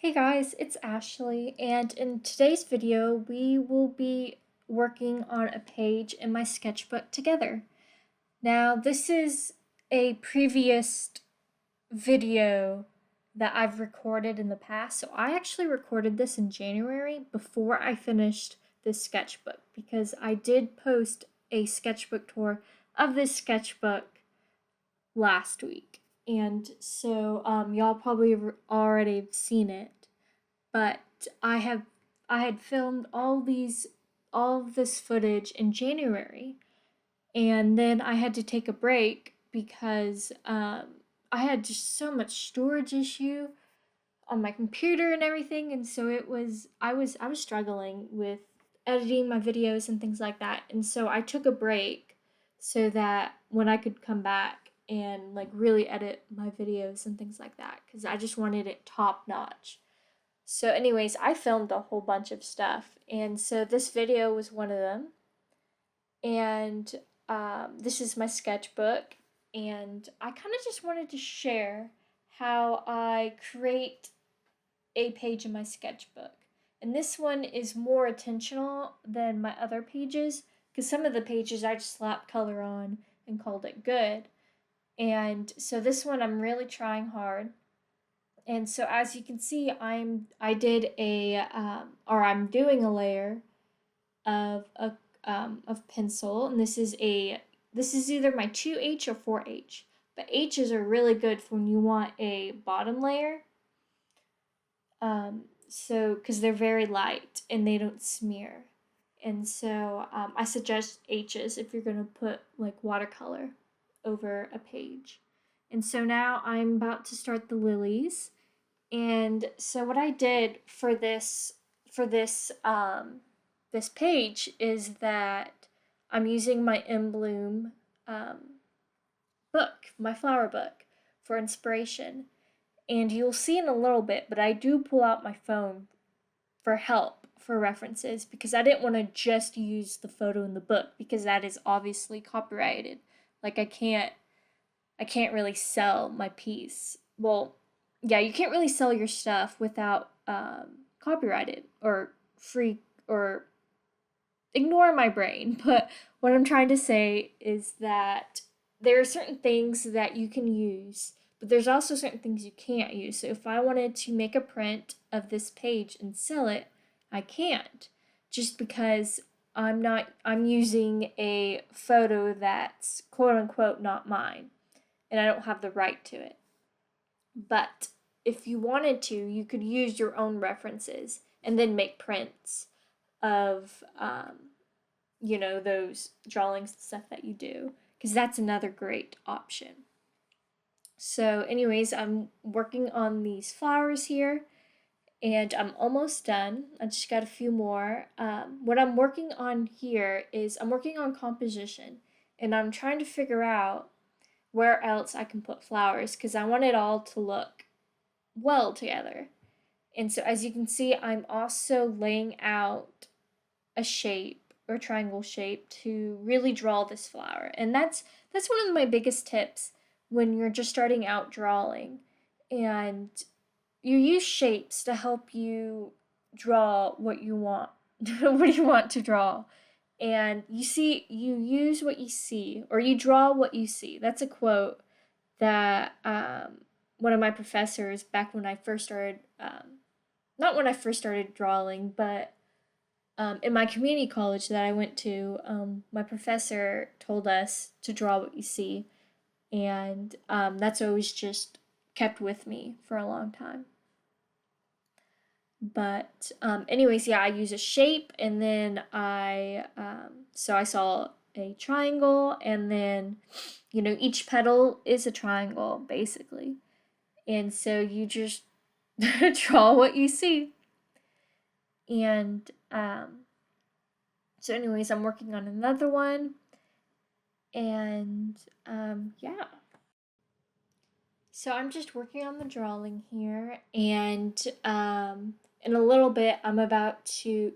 Hey guys, it's Ashley, and in today's video, we will be working on a page in my sketchbook together. Now, this is a previous video that I've recorded in the past, so I actually recorded this in January before I finished this sketchbook because I did post a sketchbook tour of this sketchbook last week. And so y'all probably already seen it, but I had filmed all of this footage in January, and then I had to take a break because I had just so much storage issue on my computer and everything, and so I was struggling with editing my videos and things like that, and so I took a break so that when I could come back and like really edit my videos and things like that, because I just wanted it top notch. So, anyways, I filmed a whole bunch of stuff, and so this video was one of them. And this is my sketchbook, and I kind of just wanted to share how I create a page in my sketchbook. And this one is more intentional than my other pages because some of the pages I just slapped color on and called it good. And so this one I'm really trying hard. And so as you can see, I did a or I'm doing a layer of pencil, and this is either my 2H or 4H. But H's are really good for when you want a bottom layer. So because they're very light and they don't smear, and so I suggest H's if you're gonna put like watercolor over a page. And so now I'm about to start the lilies. And so what I did for this page is that I'm using my In Bloom book, my flower book, for inspiration. And you'll see in a little bit, but I do pull out my phone for help for references because I didn't want to just use the photo in the book because that is obviously copyrighted. Like I can't really sell my piece. Well, yeah, you can't really sell your stuff without copyrighted or free or ignore my brain. But what I'm trying to say is that there are certain things that you can use, but there's also certain things you can't use. So if I wanted to make a print of this page and sell it, I can't just because I'm using a photo that's quote unquote not mine and I don't have the right to it. But if you wanted to, you could use your own references and then make prints of, those drawings and stuff that you do, because that's another great option. So, anyways, I'm working on these flowers here and I'm almost done. I just got a few more. What I'm working on here is I'm working on composition and I'm trying to figure out where else I can put flowers because I want it all to look well together. And so as you can see, I'm also laying out a shape or triangle shape to really draw this flower. And that's one of my biggest tips when you're just starting out drawing. And you use shapes to help you draw what you want what you want to draw. And you use what you see, or you draw what you see. That's a quote that one of my professors back when I first started, not when I first started drawing, but in my community college that I went to, my professor told us to draw what you see, and that's always just kept with me for a long time. But anyways, yeah, I use a shape, and then so I saw a triangle, and then each petal is a triangle basically, and so you just draw what you see. And so anyways, I'm working on another one, and yeah. So I'm just working on the drawing here, and in a little bit I'm about to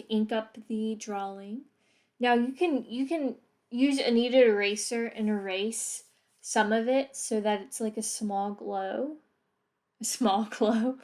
ink up the drawing. Now you can use a kneaded eraser and erase some of it so that it's like a small glow. small glow.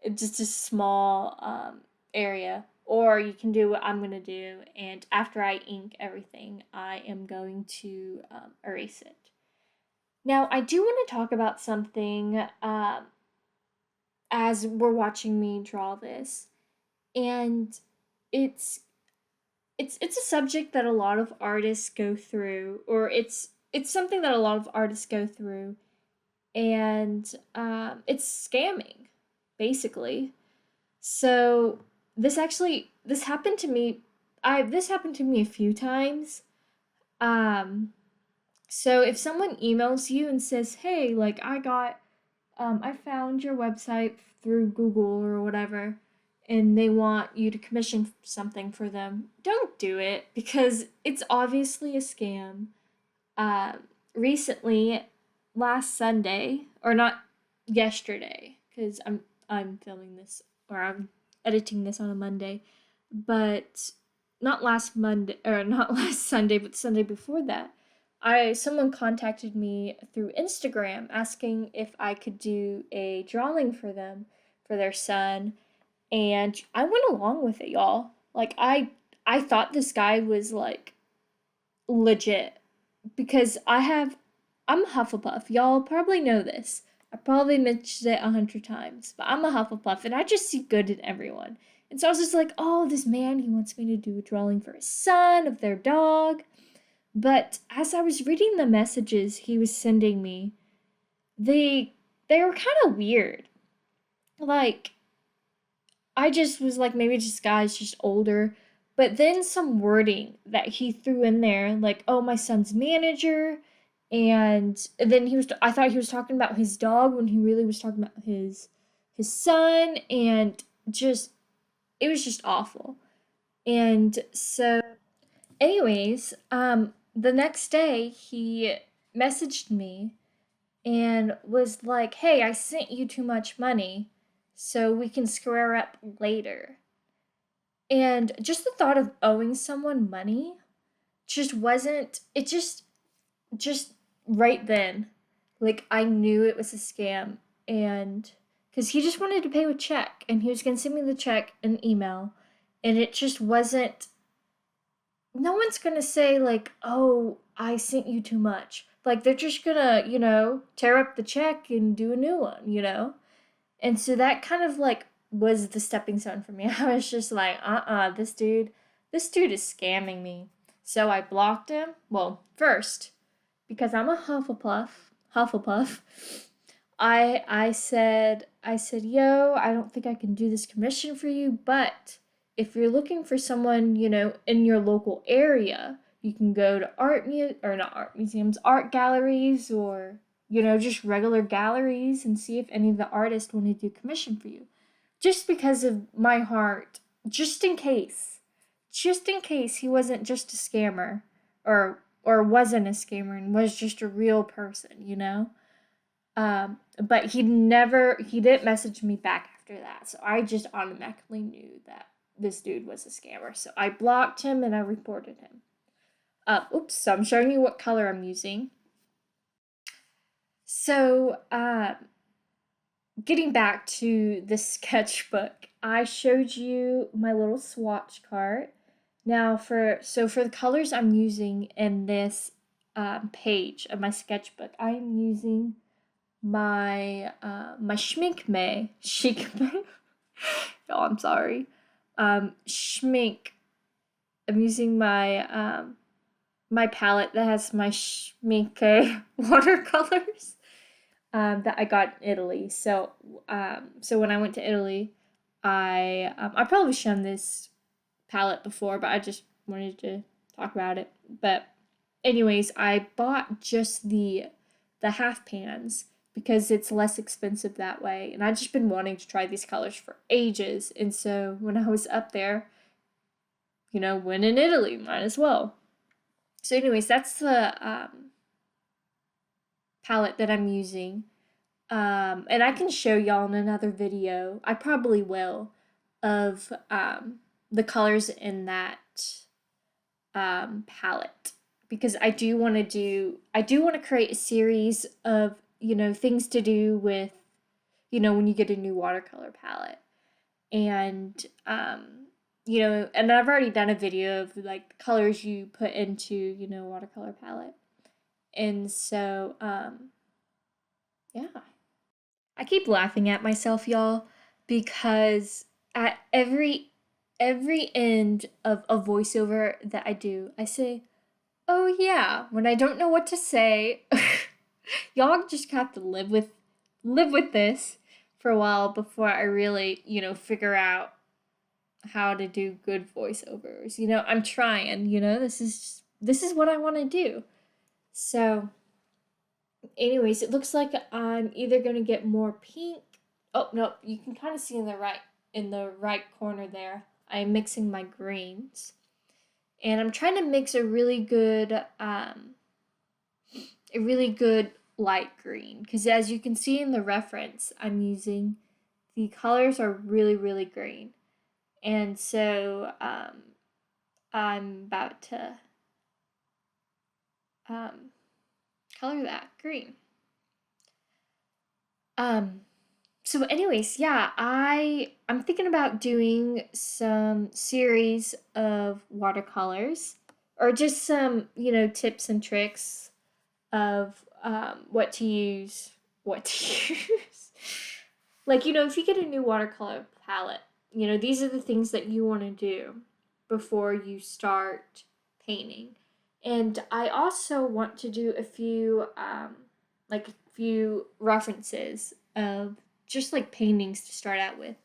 It's just a small area. Or you can do what I'm going to do, and after I ink everything, I am going to erase it. Now, I do want to talk about something as we're watching me draw this, and it's it's a subject that a lot of artists go through, or it's something that a lot of artists go through, and it's scamming, basically. So this happened to me. This happened to me a few times. Um, so if someone emails you and says, "Hey, like I found your website through Google or whatever," and they want you to commission something for them, don't do it because it's obviously a scam. Uh, Recently, last Sunday, or not yesterday, because I'm filming this, or I'm editing this on a Monday, but not last Monday, or not last Sunday, but Sunday before that. Someone contacted me through Instagram asking if I could do a drawing for them for their son, and I went along with it, y'all. Like I thought this guy was like legit because I'm a Hufflepuff. Y'all probably know this. I probably mentioned it 100 times, but I'm a Hufflepuff and I just see good in everyone. And so I was just like, oh, this man, he wants me to do a drawing for his son of their dog. But as I was reading the messages he was sending me, they were kind of weird. Like I just was like, maybe this guy's just older. But then some wording that he threw in there, like, oh, my son's manager. And then I thought he was talking about his dog when he really was talking about his son. And just, it was just awful. And so, anyways, the next day he messaged me and was like, hey, I sent you too much money, so we can square up later. And just the thought of owing someone money just wasn't, it just right then, like I knew it was a scam. And because he just wanted to pay with check and he was going to send me the check and email. And it just wasn't, no one's going to say, like, oh, I sent you too much. Like, they're just going to, tear up the check and do a new one. And so that kind of like was the stepping stone for me. I was just like, this dude is scamming me. So I blocked him. Well, first, because I'm a Hufflepuff, I said, yo, I don't think I can do this commission for you, but if you're looking for someone, in your local area, you can go to or not art museums, art galleries, or just regular galleries and see if any of the artists want to do commission for you. Just because of my heart, just in case he wasn't just a scammer, or wasn't a scammer and was just a real person. But he didn't message me back after that, so I just automatically knew that this dude was a scammer. So I blocked him and I reported him. Oops, so I'm showing you what color I'm using. So, getting back to the sketchbook, I showed you my little swatch card. Now, for the colors I'm using in this page of my sketchbook, I am using my Schminkme. Oh, I'm sorry. Schmink. I'm using my palette that has my Schminke watercolors that I got in Italy. So when I went to Italy, I probably shown this palette before, but I just wanted to talk about it. But anyways, I bought just the half pans because it's less expensive that way, and I've just been wanting to try these colors for ages. And so when I was up there, when in Italy, might as well. So anyways, that's the palette that I'm using. And I can show y'all in another video, I probably will, of the colors in that palette. Because I do want to create a series of, things to do with, when you get a new watercolor palette. And, and I've already done a video of like the colors you put into, a watercolor palette. And so, yeah. I keep laughing at myself, y'all, because at every end of a voiceover that I do, I say, "Oh yeah," when I don't know what to say. Y'all just have to live with this for a while before I really, figure out how to do good voiceovers. I'm trying, this is what I want to do. So, anyways, it looks like I'm either going to get more pink. Oh, no, you can kind of see in the right corner there. I'm mixing my greens. And I'm trying to mix a really good light green, because as you can see in the reference I'm using, the colors are really, really green. And so I'm about to color that green. So anyways, yeah, I'm thinking about doing some series of watercolors, or just some, tips and tricks of what to use. Like, if you get a new watercolor palette, these are the things that you want to do before you start painting. And I also want to do a few references of just like paintings to start out with,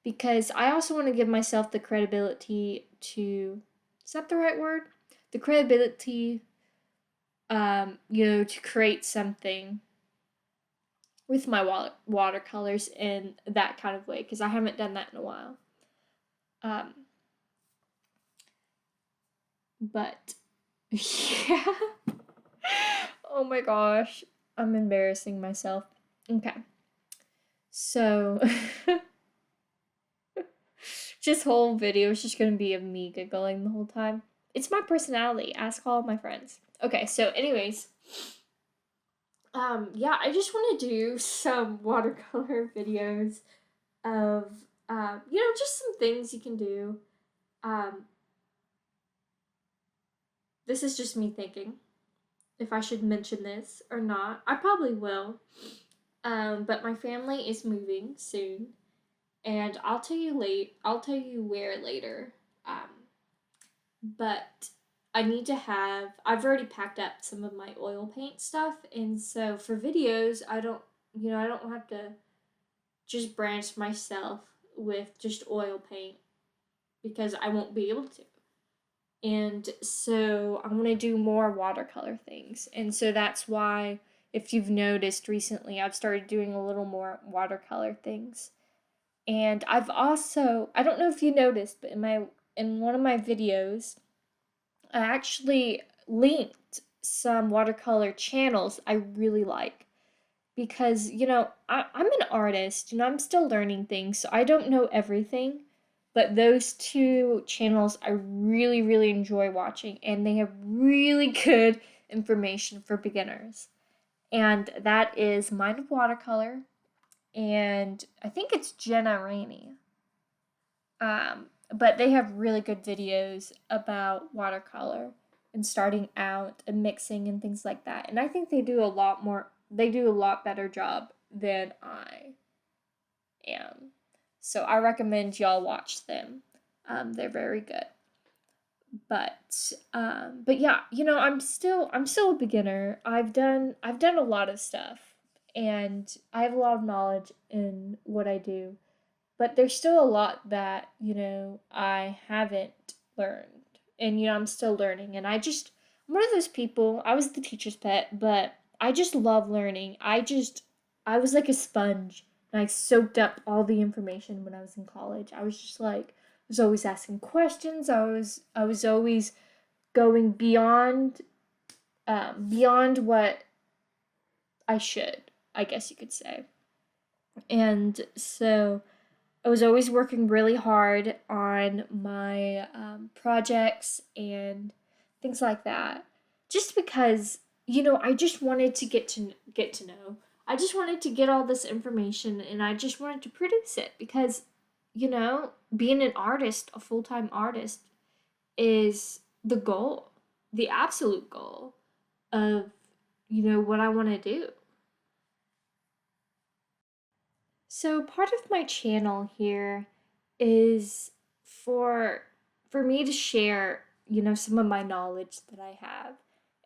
because I also want to give myself the credibility to, is that the right word? The credibility, to create something with my watercolors in that kind of way, because I haven't done that in a while. But yeah. Oh my gosh, I'm embarrassing myself. Okay. So this whole video is just gonna be of me giggling the whole time. It's my personality. Ask all of my friends. Okay, so anyways, yeah, I just want to do some watercolor videos of, just some things you can do. This is just me thinking if I should mention this or not. I probably will. But my family is moving soon, and I'll tell you where later. But I've already packed up some of my oil paint stuff, and so for videos, I don't have to just branch myself with just oil paint, because I won't be able to. And so I want to do more watercolor things. And so that's why, if you've noticed recently, I've started doing a little more watercolor things. And I've also, I don't know if you noticed, but in one of my videos, I actually linked some watercolor channels I really like, because, I'm an artist, I'm still learning things, so I don't know everything. But those two channels I really, really enjoy watching, and they have really good information for beginners. And that is Mind of Watercolor, and I think it's Jenna Rainey. But they have really good videos about watercolor and starting out and mixing and things like that. And I think they do a lot better job than I am. So I recommend y'all watch them. They're very good. But yeah, I'm still a beginner. I've done a lot of stuff, and I have a lot of knowledge in what I do. But there's still a lot that, I haven't learned. And, I'm still learning. And I'm one of those people, I was the teacher's pet, but I just love learning. I was like a sponge. And I soaked up all the information when I was in college. I was just like, I was always asking questions. I was always going beyond what I should, I guess you could say. And so I was always working really hard on my projects and things like that, just because I just wanted to get to know. I just wanted to get all this information and I just wanted to produce it because, being an artist, a full time artist, is the goal, the absolute goal of, what I want to do. So part of my channel here is for for me to share, some of my knowledge that I have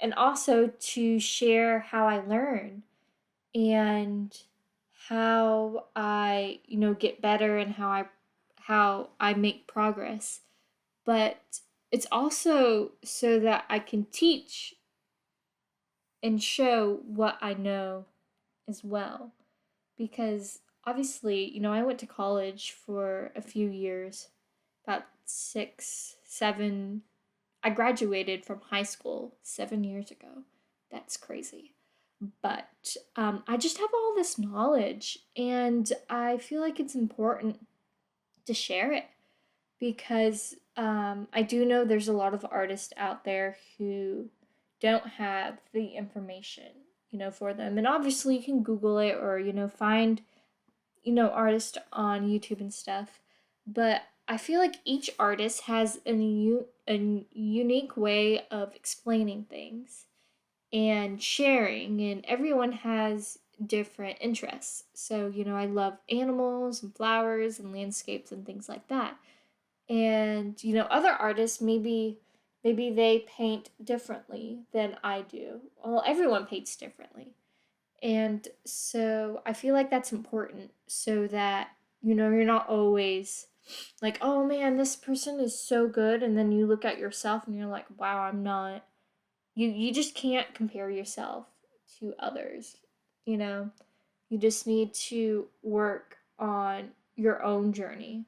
and also to share how I learn and how I, get better and how I make progress. But it's also so that I can teach and show what I know as well. Because obviously, I went to college for a few years, about 6, 7. I graduated from high school 7 years ago. That's crazy. But I just have all this knowledge, and I feel like it's important to share it because I do know there's a lot of artists out there who don't have the information, for them. And obviously, you can Google it or, find, artists on YouTube and stuff. But I feel like each artist has a unique way of explaining things and sharing, and everyone has different interests. So, I love animals and flowers and landscapes and things like that. And, other artists maybe they paint differently than I do. Well, everyone paints differently. And so I feel like that's important so that, you're not always like, oh man, this person is so good. And then you look at yourself and you're like, wow, I'm not. You just can't compare yourself to others, you know? You just need to work on your own journey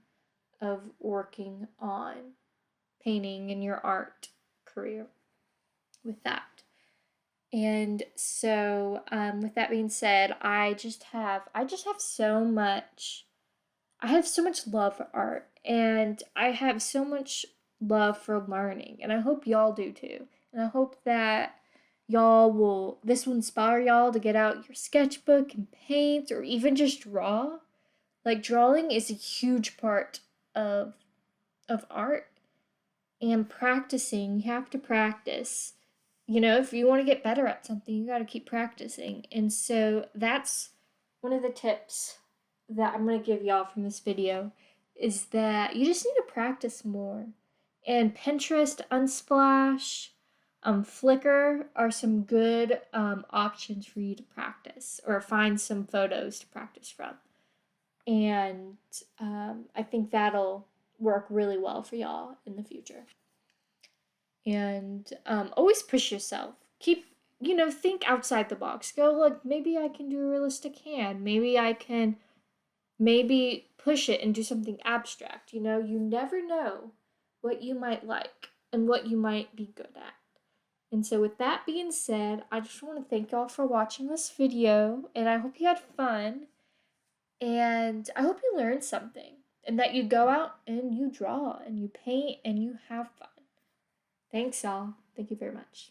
of working on painting and your art career with that. And so, with that being said, I just have so much. I have so much love for art, and I have so much love for learning, and I hope y'all do too. And I hope that this will inspire y'all to get out your sketchbook and paint, or even just draw. Like drawing is a huge part of art, and practicing. You have to practice. If you want to get better at something, you got to keep practicing. And so that's one of the tips that I'm going to give y'all from this video is that you just need to practice more. And Pinterest, Unsplash, Flickr are some good options for you to practice or find some photos to practice from. And I think that'll work really well for y'all in the future. And always push yourself. Keep, think outside the box. Go, like, maybe I can do a realistic hand. Maybe push it and do something abstract. You never know what you might like and what you might be good at. And so with that being said, I just want to thank y'all for watching this video, and I hope you had fun, and I hope you learned something, and that you go out and you draw and you paint and you have fun. Thanks, y'all. Thank you very much.